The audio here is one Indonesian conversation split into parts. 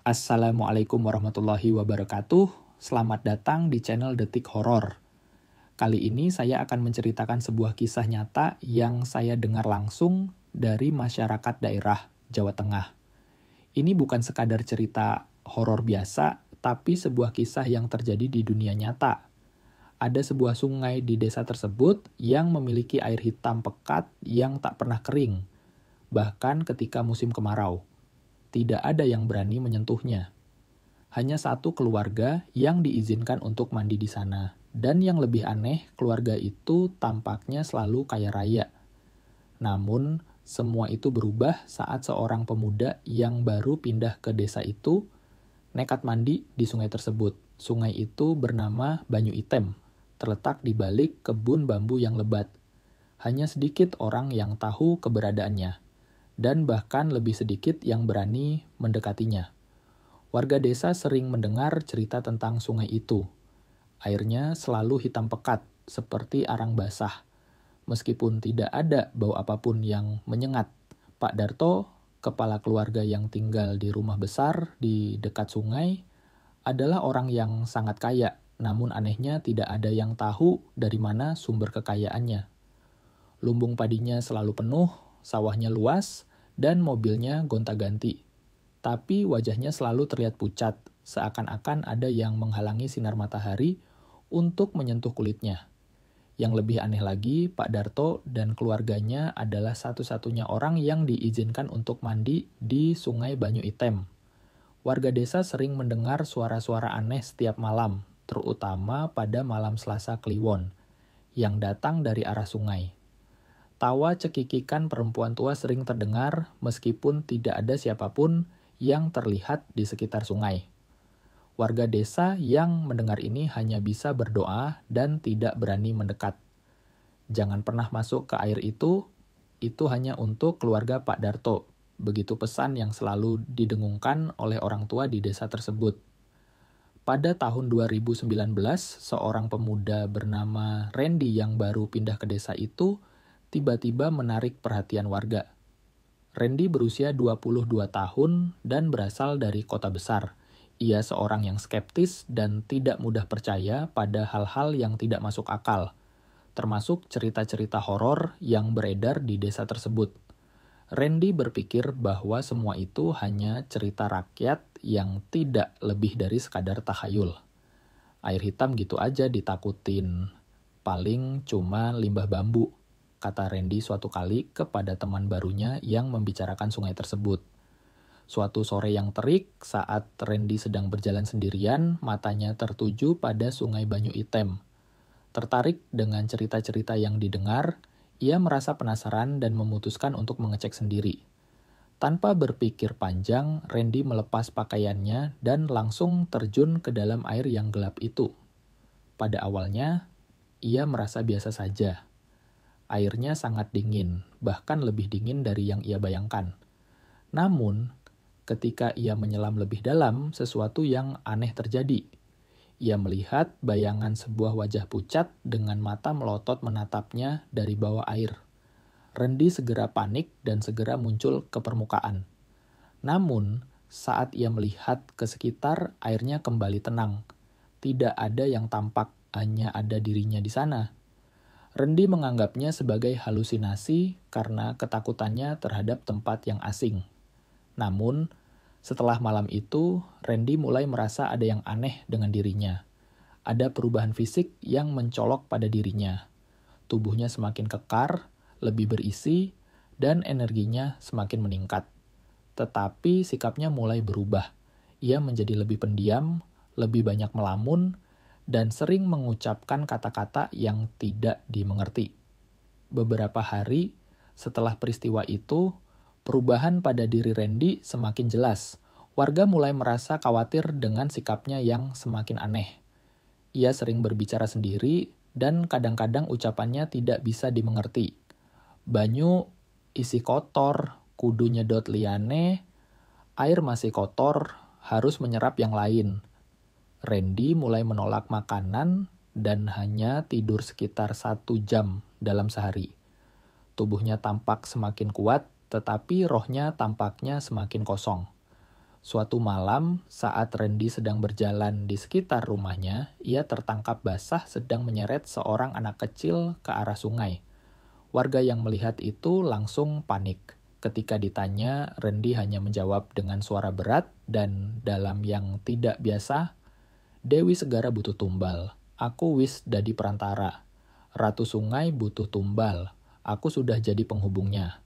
Assalamualaikum warahmatullahi wabarakatuh. Selamat datang di channel Detik Horor. Kali ini saya akan menceritakan sebuah kisah nyata yang saya dengar langsung dari masyarakat daerah Jawa Tengah. Ini bukan sekadar cerita horor biasa, tapi sebuah kisah yang terjadi di dunia nyata. Ada sebuah sungai di desa tersebut yang memiliki air hitam pekat yang tak pernah kering, bahkan ketika musim kemarau. Tidak ada yang berani menyentuhnya. Hanya satu keluarga yang diizinkan untuk mandi di sana. Dan yang lebih aneh, keluarga itu tampaknya selalu kaya raya. Namun, semua itu berubah saat seorang pemuda yang baru pindah ke desa itu nekat mandi di sungai tersebut. Sungai itu bernama Banyu Item, terletak di balik kebun bambu yang lebat. Hanya sedikit orang yang tahu keberadaannya, dan bahkan lebih sedikit yang berani mendekatinya. Warga desa sering mendengar cerita tentang sungai itu. Airnya selalu hitam pekat, seperti arang basah. Meskipun tidak ada bau apapun yang menyengat, Pak Darto, kepala keluarga yang tinggal di rumah besar di dekat sungai, adalah orang yang sangat kaya, namun anehnya tidak ada yang tahu dari mana sumber kekayaannya. Lumbung padinya selalu penuh, sawahnya luas, dan mobilnya gonta-ganti. Tapi wajahnya selalu terlihat pucat, seakan-akan ada yang menghalangi sinar matahari untuk menyentuh kulitnya. Yang lebih aneh lagi, Pak Darto dan keluarganya adalah satu-satunya orang yang diizinkan untuk mandi di Sungai Banyu Item. Warga desa sering mendengar suara-suara aneh setiap malam, terutama pada malam Selasa Kliwon, yang datang dari arah sungai. Tawa cekikikan perempuan tua sering terdengar meskipun tidak ada siapapun yang terlihat di sekitar sungai. Warga desa yang mendengar ini hanya bisa berdoa dan tidak berani mendekat. Jangan pernah masuk ke air itu hanya untuk keluarga Pak Darto. Begitu pesan yang selalu didengungkan oleh orang tua di desa tersebut. Pada tahun 2019, seorang pemuda bernama Randy yang baru pindah ke desa itu tiba-tiba menarik perhatian warga. Randy berusia 22 tahun dan berasal dari kota besar. Ia seorang yang skeptis dan tidak mudah percaya pada hal-hal yang tidak masuk akal, termasuk cerita-cerita horor yang beredar di desa tersebut. Randy berpikir bahwa semua itu hanya cerita rakyat yang tidak lebih dari sekadar tahayul. Air hitam gitu aja ditakutin. Paling cuma limbah bambu, kata Randy suatu kali kepada teman barunya yang membicarakan sungai tersebut. Suatu sore yang terik, saat Randy sedang berjalan sendirian, matanya tertuju pada Sungai Banyu Item. Tertarik dengan cerita-cerita yang didengar, ia merasa penasaran dan memutuskan untuk mengecek sendiri. Tanpa berpikir panjang, Randy melepas pakaiannya dan langsung terjun ke dalam air yang gelap itu. Pada awalnya, ia merasa biasa saja. Airnya sangat dingin, bahkan lebih dingin dari yang ia bayangkan. Namun, ketika ia menyelam lebih dalam, sesuatu yang aneh terjadi. Ia melihat bayangan sebuah wajah pucat dengan mata melotot menatapnya dari bawah air. Randy segera panik dan segera muncul ke permukaan. Namun, saat ia melihat ke sekitar, airnya kembali tenang. Tidak ada yang tampak, hanya ada dirinya di sana. Randy menganggapnya sebagai halusinasi karena ketakutannya terhadap tempat yang asing. Namun, setelah malam itu, Randy mulai merasa ada yang aneh dengan dirinya. Ada perubahan fisik yang mencolok pada dirinya. Tubuhnya semakin kekar, lebih berisi, dan energinya semakin meningkat. Tetapi sikapnya mulai berubah. Ia menjadi lebih pendiam, lebih banyak melamun, dan sering mengucapkan kata-kata yang tidak dimengerti. Beberapa hari setelah peristiwa itu, perubahan pada diri Randy semakin jelas. Warga mulai merasa khawatir dengan sikapnya yang semakin aneh. Ia sering berbicara sendiri dan kadang-kadang ucapannya tidak bisa dimengerti. Banyu isi kotor, kudu nyedot liane, air masih kotor, harus menyerap yang lain. Randy mulai menolak makanan dan hanya tidur sekitar 1 jam dalam sehari. Tubuhnya tampak semakin kuat, tetapi rohnya tampaknya semakin kosong. Suatu malam, saat Randy sedang berjalan di sekitar rumahnya, ia tertangkap basah sedang menyeret seorang anak kecil ke arah sungai. Warga yang melihat itu langsung panik. Ketika ditanya, Randy hanya menjawab dengan suara berat dan dalam yang tidak biasa, "Dewi Segara butuh tumbal. Aku wis dadi perantara. Ratu Sungai butuh tumbal. Aku sudah jadi penghubungnya."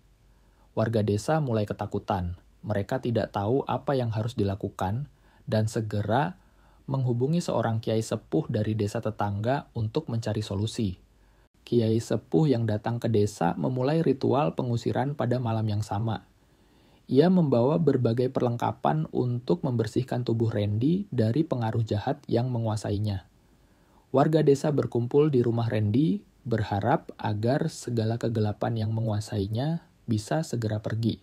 Warga desa mulai ketakutan. Mereka tidak tahu apa yang harus dilakukan dan segera menghubungi seorang kiai sepuh dari desa tetangga untuk mencari solusi. Kiai sepuh yang datang ke desa memulai ritual pengusiran pada malam yang sama. Ia membawa berbagai perlengkapan untuk membersihkan tubuh Randy dari pengaruh jahat yang menguasainya. Warga desa berkumpul di rumah Randy berharap agar segala kegelapan yang menguasainya bisa segera pergi.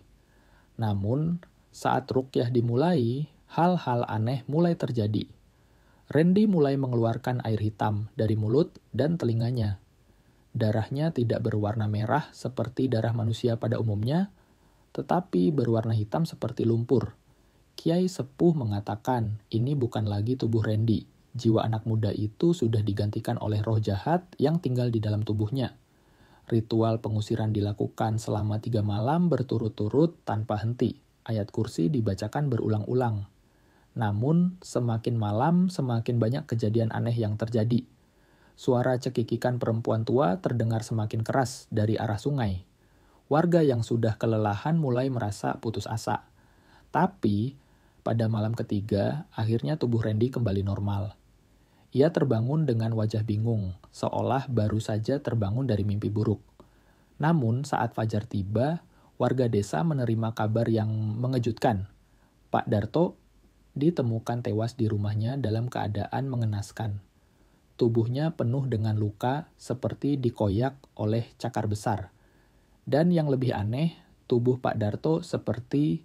Namun, saat ruqyah dimulai, hal-hal aneh mulai terjadi. Randy mulai mengeluarkan air hitam dari mulut dan telinganya. Darahnya tidak berwarna merah seperti darah manusia pada umumnya, tetapi berwarna hitam seperti lumpur. Kiai sepuh mengatakan, ini bukan lagi tubuh Randy. Jiwa anak muda itu sudah digantikan oleh roh jahat yang tinggal di dalam tubuhnya. Ritual pengusiran dilakukan selama 3 malam berturut-turut tanpa henti. Ayat kursi dibacakan berulang-ulang. Namun, semakin malam semakin banyak kejadian aneh yang terjadi. Suara cekikikan perempuan tua terdengar semakin keras dari arah sungai. Warga yang sudah kelelahan mulai merasa putus asa. Tapi, pada malam ketiga, akhirnya tubuh Randy kembali normal. Ia terbangun dengan wajah bingung, seolah baru saja terbangun dari mimpi buruk. Namun, saat fajar tiba, warga desa menerima kabar yang mengejutkan. Pak Darto ditemukan tewas di rumahnya dalam keadaan mengenaskan. Tubuhnya penuh dengan luka seperti dikoyak oleh cakar besar. Dan yang lebih aneh, tubuh Pak Darto seperti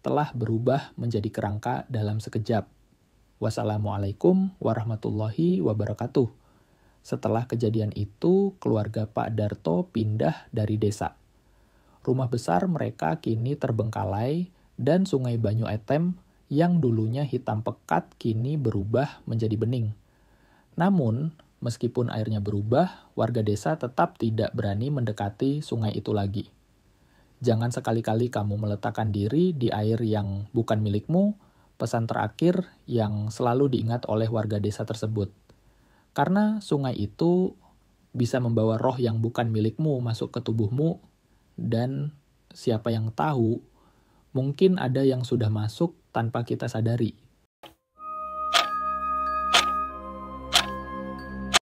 telah berubah menjadi kerangka dalam sekejap. Wassalamualaikum warahmatullahi wabarakatuh. Setelah kejadian itu, keluarga Pak Darto pindah dari desa. Rumah besar mereka kini terbengkalai dan sungai Banyu Etem yang dulunya hitam pekat kini berubah menjadi bening. Namun, meskipun airnya berubah, warga desa tetap tidak berani mendekati sungai itu lagi. Jangan sekali-kali kamu meletakkan diri di air yang bukan milikmu, pesan terakhir yang selalu diingat oleh warga desa tersebut. Karena sungai itu bisa membawa roh yang bukan milikmu masuk ke tubuhmu, dan siapa yang tahu, mungkin ada yang sudah masuk tanpa kita sadari.